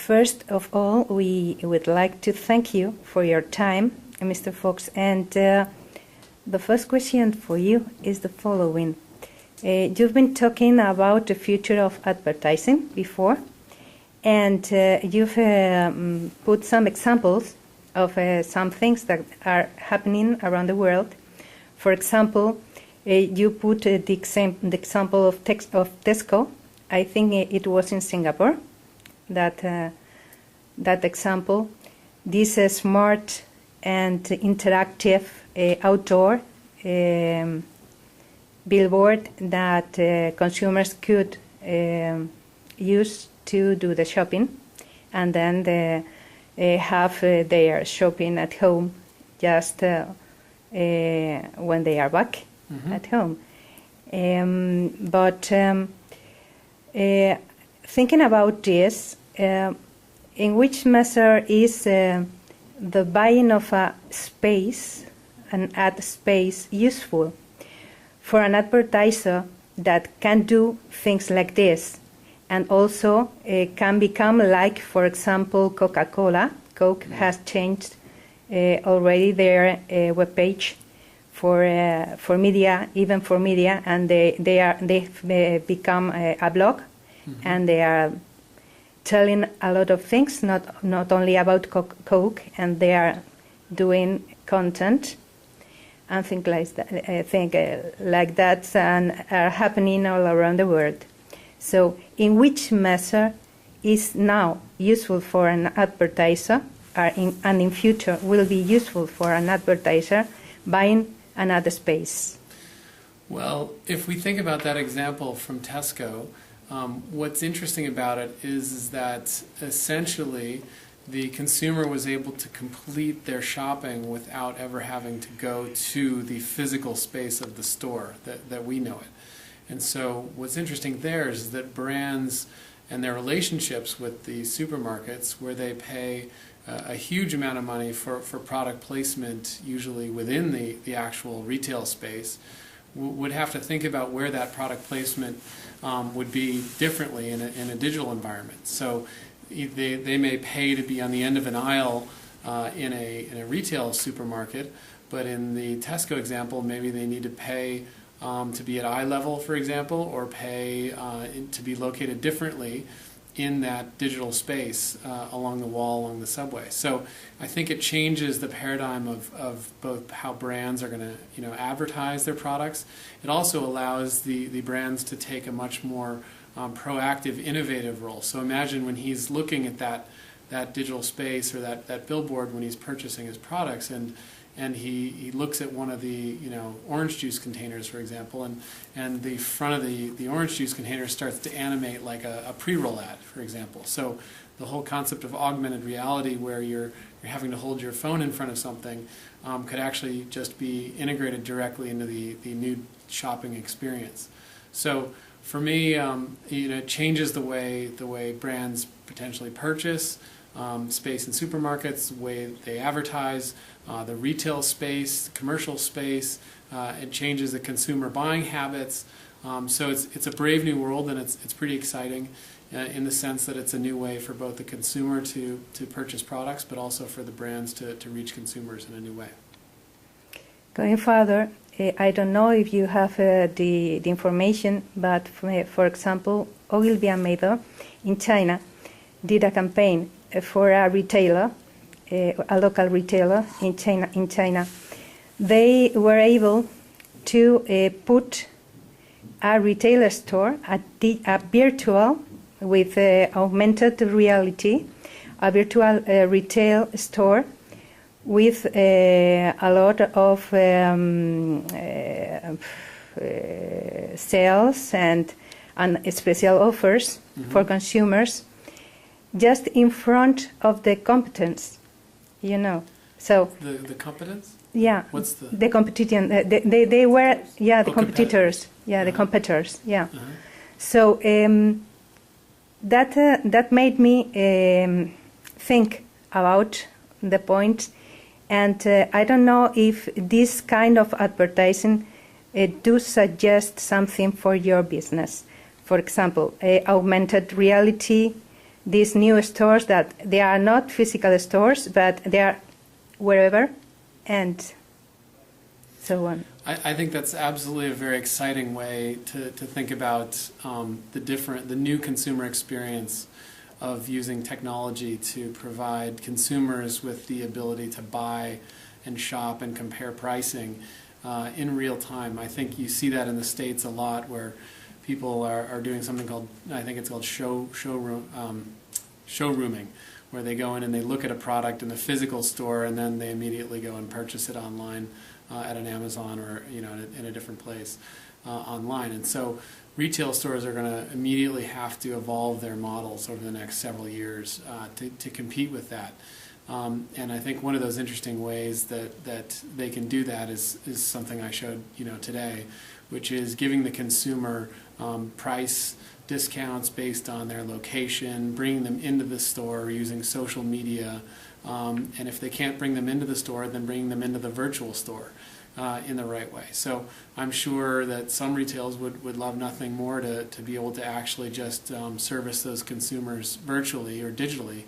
First of all, we would like to thank you for your time, Mr. Fox. And the first question for you is the following. You've been talking about the future of advertising before, and you've put some examples of some things that are happening around the world. For example, you put the example of Tesco. I think it was in Singapore, that example. This smart and interactive outdoor billboard that consumers could use to do the shopping, and then have their shopping at home just when they are back at home. But thinking about this, in which measure is the buying of a space, an ad space, useful for an advertiser that can do things like this, and also can become like, for example, Coca-Cola. Coke has changed already their webpage for media, even for media, and they've become a blog, and they are telling a lot of things, not only about Coke, and they are doing content and things like that, and are happening all around the world. So, in which measure is now useful for an advertiser, and in future will be useful for an advertiser buying an ad space? Well, if we think about that example from Tesco, what's interesting about it is that essentially the consumer was able to complete their shopping without ever having to go to the physical space of the store that we know it. And so what's interesting there is that brands and their relationships with the supermarkets, where they pay a huge amount of money for product placement, usually within the actual retail space, would have to think about where that product placement would be differently in a digital environment. So they may pay to be on the end of an aisle in a retail supermarket, but in the Tesco example, maybe they need to pay to be at eye level, for example, or pay to be located differently in that digital space along the wall, along the subway. So I think it changes the paradigm of both how brands are going to advertise their products. It also allows the brands to take a much more proactive, innovative role. So imagine when he's looking at that digital space or that billboard when he's purchasing his products, and he looks at one of the orange juice containers, for example, and the front of the orange juice container starts to animate like a pre-roll ad, for example. So the whole concept of augmented reality, where you're having to hold your phone in front of something, could actually just be integrated directly into the new shopping experience. So for me, it changes the way brands potentially purchase space in supermarkets, the way they advertise, the retail space, the commercial space. It changes the consumer buying habits. So it's a brave new world, and it's pretty exciting in the sense that it's a new way for both the consumer to purchase products, but also for the brands to reach consumers in a new way. Going further, I don't know if you have the information, but for example, Ogilvy and Mather in China did a campaign for a retailer, a local retailer in China. They were able to put a retail store, a virtual with augmented reality, a virtual retail store with a lot of sales and special offers for consumers, just in front of the competence, So the competence? Yeah. What's the competition? They were the competitors. Yeah, the competitors. Yeah. So that made me think about the point, and I don't know if this kind of advertising do suggest something for your business. For example, augmented reality, these new stores that they are not physical stores, but they are wherever, and so on. I think that's absolutely a very exciting way to think about the new consumer experience of using technology to provide consumers with the ability to buy and shop and compare pricing in real time. I think you see that in the States a lot, where people are doing something called, I think it's called showrooming, where they go in and they look at a product in the physical store and then they immediately go and purchase it online at an Amazon or in a different place online. And so retail stores are going to immediately have to evolve their models over the next several years to compete with that. And I think one of those interesting ways that they can do that is something I showed today, which is giving the consumer price discounts based on their location, bringing them into the store using social media, and if they can't bring them into the store, then bringing them into the virtual store in the right way. So I'm sure that some retailers would love nothing more to be able to actually just service those consumers virtually or digitally,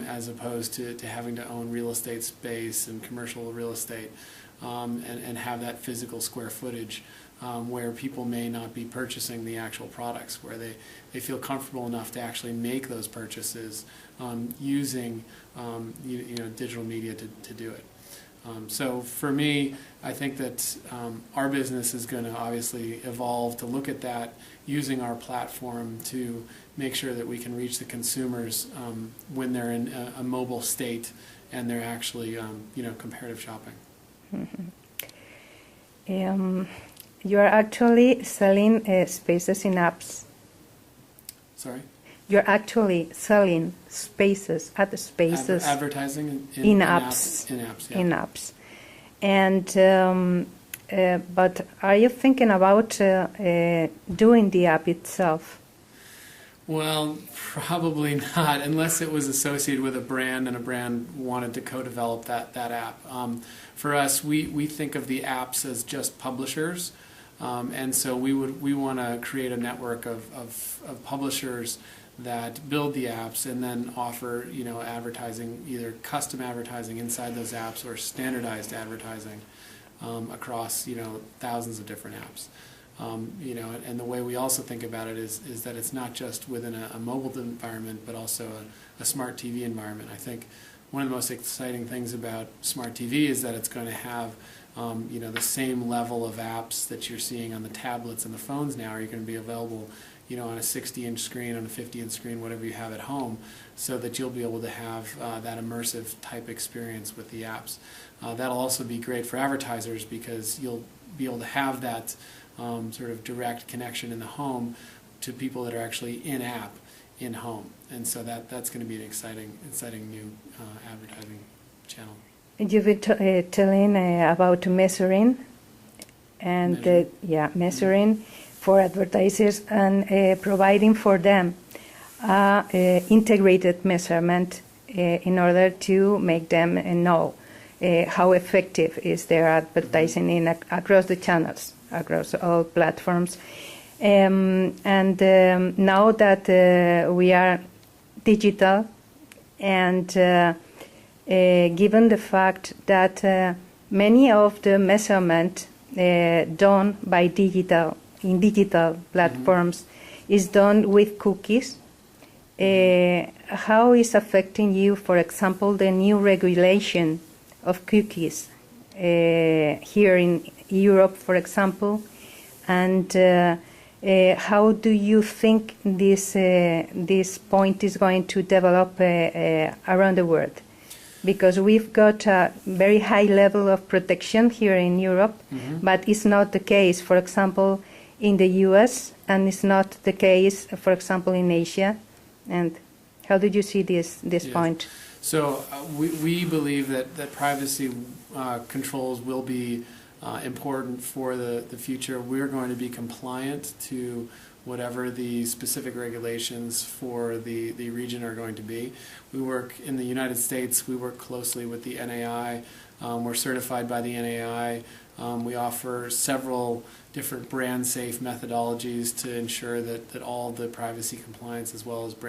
as opposed to having to own real estate space and commercial real estate and have that physical square footage where people may not be purchasing the actual products, where they feel comfortable enough to actually make those purchases using digital media to do it. So for me, I think that our business is going to obviously evolve to look at that, using our platform to make sure that we can reach the consumers when they're in a mobile state and they're actually comparative shopping. Mm-hmm. You are actually selling spaces in apps. Sorry? You're actually selling spaces at the spaces. Advertising in apps. In apps, yeah. In apps. And but are you thinking about doing the app itself? Well, probably not, unless it was associated with a brand and a brand wanted to co-develop that app. For us, we think of the apps as just publishers, and so we want to create a network of publishers that build the apps and then offer advertising, either custom advertising inside those apps or standardized advertising across thousands of different apps. And the way we also think about it is that it's not just within a mobile environment, but also a smart TV environment. I think one of the most exciting things about smart TV is that it's going to have the same level of apps that you're seeing on the tablets and the phones now are going to be available on a 60-inch screen, on a 50-inch screen, whatever you have at home, so that you'll be able to have that immersive type experience with the apps. That'll also be great for advertisers because you'll be able to have that sort of direct connection in the home to people that are actually in-app, in-home. And so that's going to be an exciting new advertising channel. You've been telling about measuring and measuring for advertisers and providing for them integrated measurement in order to make them know how effective is their advertising across the channels, across all platforms. And now that we are digital, and given the fact that many of the measurement done by digital platforms is done with cookies, how is affecting you, for example, the new regulation of cookies here in Europe, for example, and how do you think this point is going to develop around the world? Because we've got a very high level of protection here in Europe, but it's not the case, for example, in the US, and it's not the case, for example, in Asia. And how did you see this point? So we believe that privacy controls will be important for the future. We're going to be compliant to whatever the specific regulations for the region are going to be. We work in the United States, we work closely with the NAI. We're certified by the NAI. We offer several different brand safe methodologies to ensure that all the privacy compliance as well as brand